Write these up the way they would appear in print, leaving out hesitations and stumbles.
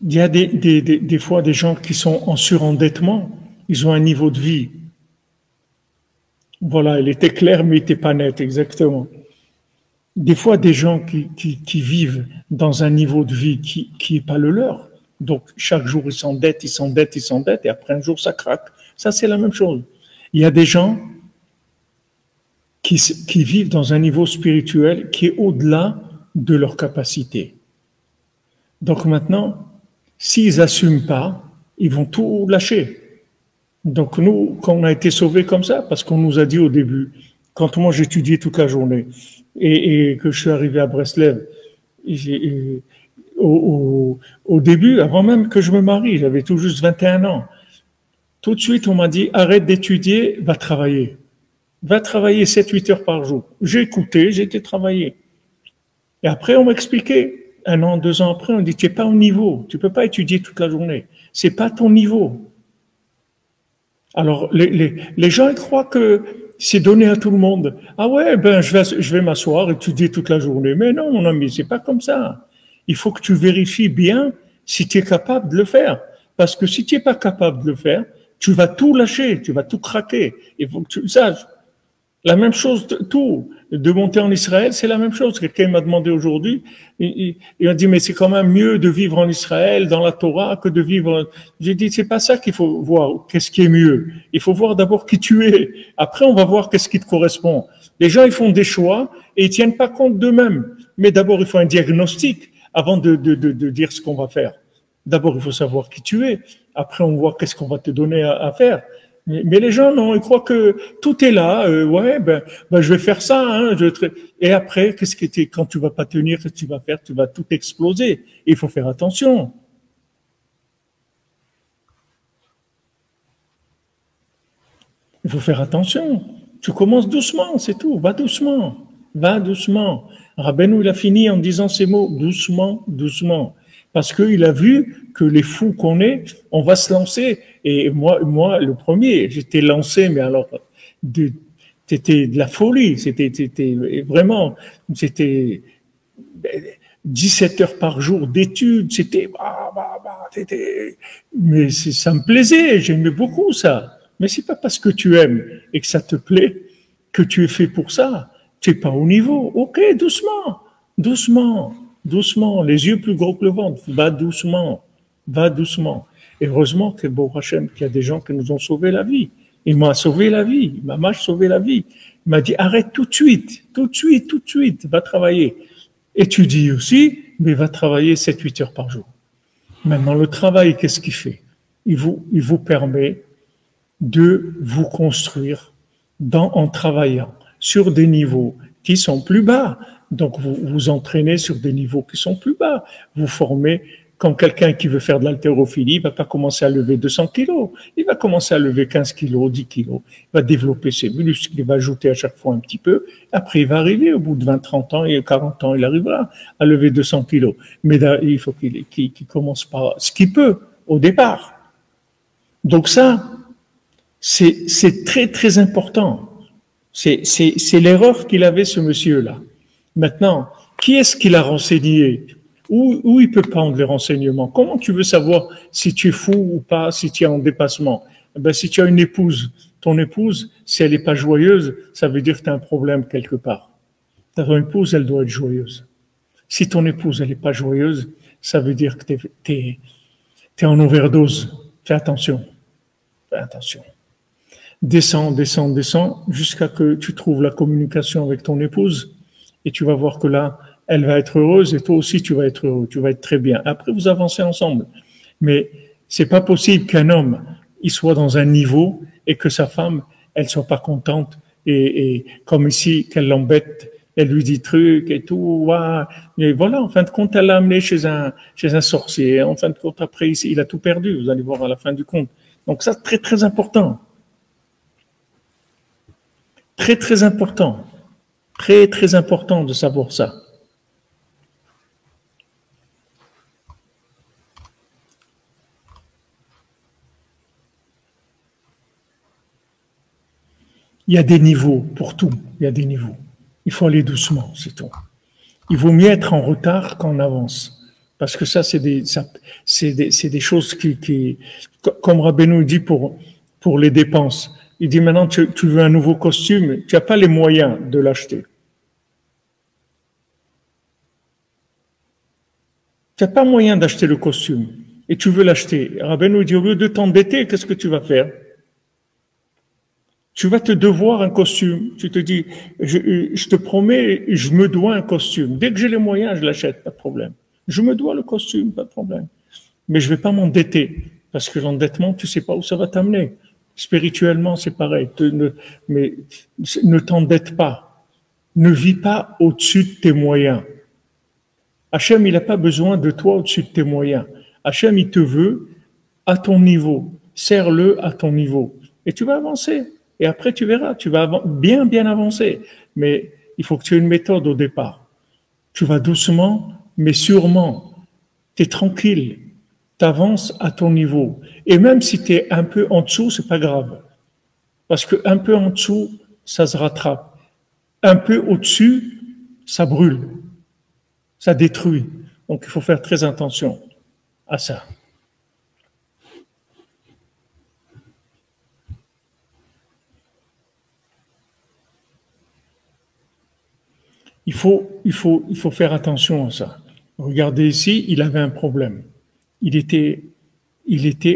Il y a des fois des gens qui sont en surendettement, ils ont un niveau de vie. Voilà, il était clair, mais il n'était pas net, exactement. Des fois, des gens qui vivent dans un niveau de vie qui n'est pas le leur. Donc, chaque jour, ils s'endettent, ils s'endettent, ils s'endettent, et après un jour, ça craque. Ça, c'est la même chose. Il y a des gens qui vivent dans un niveau spirituel qui est au-delà de leur capacité. Donc maintenant, s'ils n'assument pas, ils vont tout lâcher. Donc nous, quand on a été sauvés comme ça, parce qu'on nous a dit au début, quand moi j'étudiais toute la journée et que je suis arrivé à Breslev, au début, avant même que je me marie, j'avais tout juste 21 ans, tout de suite on m'a dit arrête d'étudier, va travailler. Va travailler 7-8 heures par jour. J'ai écouté, j'ai été travailler. Et après, on m'a expliqué, 1 an, 2 ans après, on dit, tu n'es pas au niveau, tu ne peux pas étudier toute la journée. C'est pas ton niveau. Alors, les gens ils croient que c'est donné à tout le monde. Ah ouais, ben, je vais m'asseoir, étudier toute la journée. Mais non, mon ami, c'est pas comme ça. Il faut que tu vérifies bien si tu es capable de le faire. Parce que si tu n'es pas capable de le faire, tu vas tout lâcher, tu vas tout craquer. Il faut que tu le saches. La même chose, tout. De monter en Israël, c'est la même chose. Quelqu'un m'a demandé aujourd'hui, il a dit, mais c'est quand même mieux de vivre en Israël, dans la Torah, que de vivre... J'ai dit, c'est pas ça qu'il faut voir, qu'est-ce qui est mieux. Il faut voir d'abord qui tu es. Après, on va voir qu'est-ce qui te correspond. Les gens, ils font des choix et ils tiennent pas compte d'eux-mêmes. Mais d'abord, il faut un diagnostic avant de dire ce qu'on va faire. D'abord, il faut savoir qui tu es. Après, on voit qu'est-ce qu'on va te donner à faire. Mais les gens, non, ils croient que tout est là. Ouais, ben, je vais faire ça. Hein, et après, qu'est-ce que quand tu vas pas tenir, qu'est-ce que tu vas faire? Tu vas tout exploser. Il faut faire attention. Il faut faire attention. Tu commences doucement, c'est tout. Va doucement. Va doucement. Rabbeinu, il a fini en disant ces mots. Doucement, doucement. Parce qu'il a vu que les fous qu'on est, on va se lancer. Et moi, le premier, j'étais lancé, mais alors, c'était de la folie. C'était vraiment, c'était 17 heures par jour d'études. Mais ça me plaisait. J'aimais beaucoup ça. Mais c'est pas parce que tu aimes et que ça te plaît que tu es fait pour ça. Tu n'es pas au niveau. Ok, doucement, doucement, doucement. Les yeux plus gros que le ventre. Va doucement, va doucement. Et heureusement que bon Hachem, qu'il y a des gens qui nous ont sauvé la vie. Il m'a sauvé la vie. Il m'a sauvé la vie. Il m'a dit arrête tout de suite, tout de suite, tout de suite. Va travailler. Étudie aussi, mais va travailler 7-8 heures par jour. Maintenant, le travail, qu'est-ce qu'il fait? Il vous permet de vous construire en travaillant sur des niveaux qui sont plus bas. Donc, vous vous entraînez sur des niveaux qui sont plus bas. Vous formez, quand quelqu'un qui veut faire de l'haltérophilie, il va pas commencer à lever 200 kilos. Il va commencer à lever 15 kilos, 10 kilos. Il va développer ses muscles, il va ajouter à chaque fois un petit peu. Après, il va arriver, au bout de 20, 30 ans et 40 ans, il arrivera à lever 200 kilos. Mais là, il faut qu'il commence par ce qu'il peut au départ. Donc ça, c'est très, très important. C'est l'erreur qu'il avait, ce monsieur-là. Maintenant, qui est-ce qui l'a renseigné? Où il peut prendre les renseignements? Comment tu veux savoir si tu es fou ou pas, si tu es en dépassement? Ben, si tu as une épouse, ton épouse, si elle n'est pas joyeuse, ça veut dire que tu as un problème quelque part. Ton épouse, elle doit être joyeuse. Si ton épouse, elle n'est pas joyeuse, ça veut dire que tu es en overdose. Fais attention. Fais attention. Descends, descends, descends, jusqu'à que tu trouves la communication avec ton épouse, et tu vas voir que là, elle va être heureuse, et toi aussi, tu vas être heureux, tu vas être très bien. Après, vous avancez ensemble. Mais c'est pas possible qu'un homme, il soit dans un niveau, et que sa femme, elle soit pas contente, et comme ici, qu'elle l'embête, elle lui dit trucs et tout, et voilà, en fin de compte, elle l'a amené chez un sorcier. En fin de compte, après, il a tout perdu, vous allez voir à la fin du compte. Donc ça, très, très important. Très, très important. Très, très important de savoir ça. Il y a des niveaux pour tout. Il y a des niveaux. Il faut aller doucement, c'est tout. Il vaut mieux être en retard qu'en avance. Parce que ça, c'est des choses comme Rabbeinu dit pour les dépenses. Il dit maintenant, tu veux un nouveau costume, tu n'as pas les moyens de l'acheter. Tu n'as pas moyen d'acheter le costume et tu veux l'acheter. Rabbeinu dit, au lieu de t'endetter, qu'est-ce que tu vas faire? Tu vas te devoir un costume. Tu te dis, je te promets, je me dois un costume. Dès que j'ai les moyens, je l'achète, pas de problème. Je me dois le costume, pas de problème. Mais je vais pas m'endetter, parce que l'endettement, tu sais pas où ça va t'amener. Spirituellement, c'est pareil. Mais ne t'endette pas. Ne vis pas au-dessus de tes moyens. Hachem, il n'a pas besoin de toi au-dessus de tes moyens. Hachem, il te veut à ton niveau. Serre-le à ton niveau. Et tu vas avancer. Et après, tu verras, tu vas bien avancer. Mais il faut que tu aies une méthode au départ. Tu vas doucement, mais sûrement. Tu es tranquille. Tu avances à ton niveau. Et même si tu es un peu en dessous, c'est pas grave. Parce que un peu en dessous, ça se rattrape. Un peu au-dessus, ça brûle. Ça détruit. Donc, il faut faire très attention à ça. Il faut faire attention à ça. Regardez ici, il avait un problème. Il était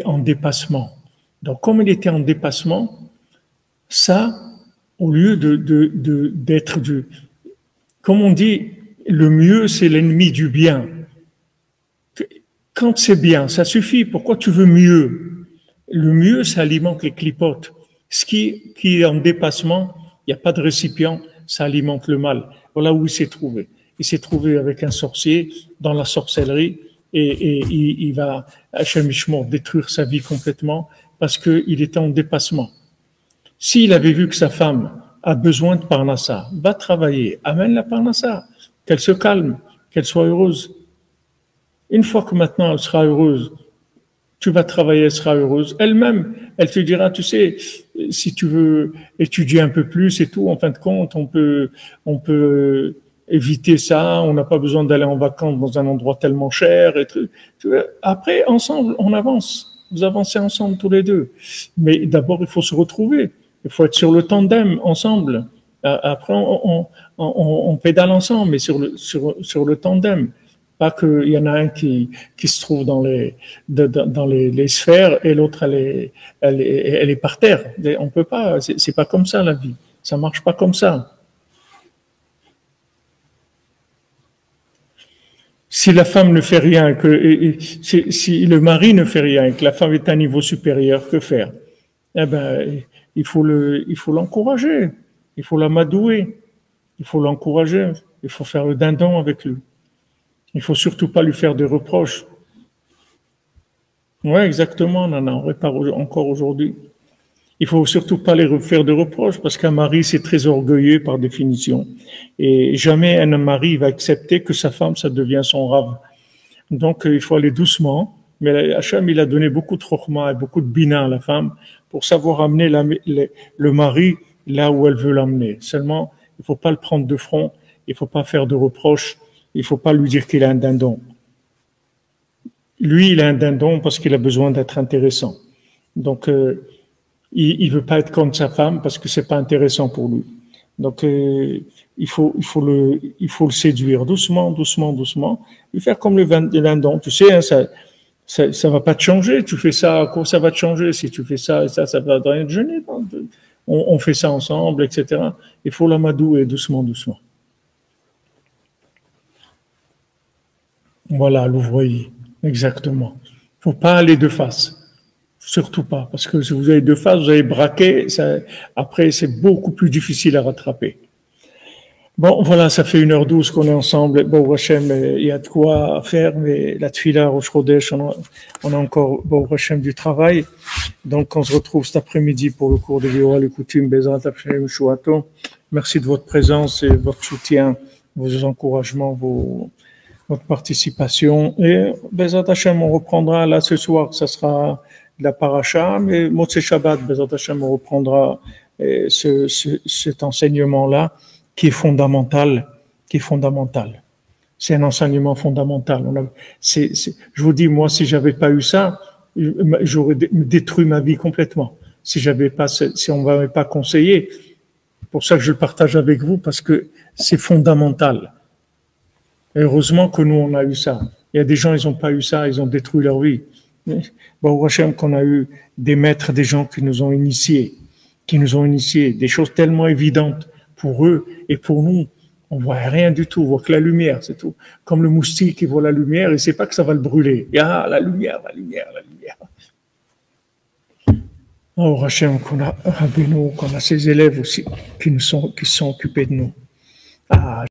en dépassement. Donc, comme il était en dépassement, ça, au lieu d'être comme on dit, le mieux, c'est l'ennemi du bien. Quand c'est bien, ça suffit. Pourquoi tu veux mieux? Le mieux, ça alimente les clipotes. Ce qui est en dépassement, il n'y a pas de récipient, ça alimente le mal. Voilà où il s'est trouvé. Il s'est trouvé avec un sorcier dans la sorcellerie et il va, Hachem Ishmor, détruire sa vie complètement parce qu'il était en dépassement. S'il avait vu que sa femme a besoin de Parnassa, va travailler, amène la Parnassa, qu'elle se calme, qu'elle soit heureuse. Une fois que maintenant elle sera heureuse, tu vas travailler, elle sera heureuse. Elle-même, elle te dira, tu sais, si tu veux étudier un peu plus et tout, en fin de compte, on peut éviter ça, on n'a pas besoin d'aller en vacances dans un endroit tellement cher et tout. Après, ensemble, on avance. Vous avancez ensemble tous les deux. Mais d'abord, il faut se retrouver. Il faut être sur le tandem ensemble. Après, on pédale ensemble, mais sur le tandem. Pas qu'il y en a un qui se trouve dans les sphères et l'autre elle est par terre. On peut pas, c'est pas comme ça la vie. Ça marche pas comme ça. Si la femme ne fait rien, si le mari ne fait rien et que la femme est à un niveau supérieur, que faire? Eh ben, il faut l'encourager. Il faut l'amadouer. Il faut l'encourager. Il faut faire le dindon avec lui. Il faut surtout pas lui faire des reproches. Ouais, exactement, Nana, on répare encore aujourd'hui. Il faut surtout pas les faire de reproches parce qu'un mari, c'est très orgueilleux par définition. Et jamais un mari va accepter que sa femme, ça devient son rave. Donc, il faut aller doucement. Mais Hachem, il a donné beaucoup de chokhmah et beaucoup de bina à la femme pour savoir amener le mari là où elle veut l'amener. Seulement, il faut pas le prendre de front. Il faut pas faire de reproches. Il faut pas lui dire qu'il a un dindon. Lui, il a un dindon parce qu'il a besoin d'être intéressant. Donc, il veut pas être comme sa femme parce que c'est pas intéressant pour lui. Donc, il faut le séduire doucement, lui faire comme le dindon. Tu sais, hein, ça va pas te changer. Tu fais ça, quoi, ça va te changer si tu fais ça et ça va rien te gêner. On fait ça ensemble, etc. Il faut l'amadouer doucement. Voilà, l'ouvrier. Exactement. Faut pas aller de face. Surtout pas. Parce que si vous avez de face, vous avez braqué, après, c'est beaucoup plus difficile à rattraper. Bon, voilà, ça fait 1h12 qu'on est ensemble. Bon, Hachem, il y a de quoi faire, mais la Tfila, Rosh Chodesh, on a encore, bon, Hachem, du travail. Donc, on se retrouve cet après-midi pour le cours de Géoua, le coutume, Bezrat Hachem, Shuato. Merci de votre présence et votre soutien, vos encouragements, votre participation. Et Bezrat Hachem, on reprendra là ce soir, ça sera la paracha, mais Motzei Shabbat, Bezrat Hachem, on reprendra cet enseignement-là qui est fondamental. C'est un enseignement fondamental. Je vous dis, moi, si j'avais pas eu ça, j'aurais détruit ma vie complètement. Si on m'avait pas conseillé, c'est pour ça que je le partage avec vous, parce que c'est fondamental. Et heureusement que nous, on a eu ça. Il y a des gens, ils n'ont pas eu ça, ils ont détruit leur vie. Bon, Hachem, qu'on a eu des maîtres, des gens qui nous ont initiés, des choses tellement évidentes pour eux et pour nous. On voit rien du tout, on voit que la lumière, c'est tout. Comme le moustique qui voit la lumière, il ne sait pas que ça va le brûler. Ah, la lumière, la lumière, la lumière. Oh, Hachem, qu'on a Rabbeinu, qu'on a ses élèves aussi qui sont occupés de nous. Ah,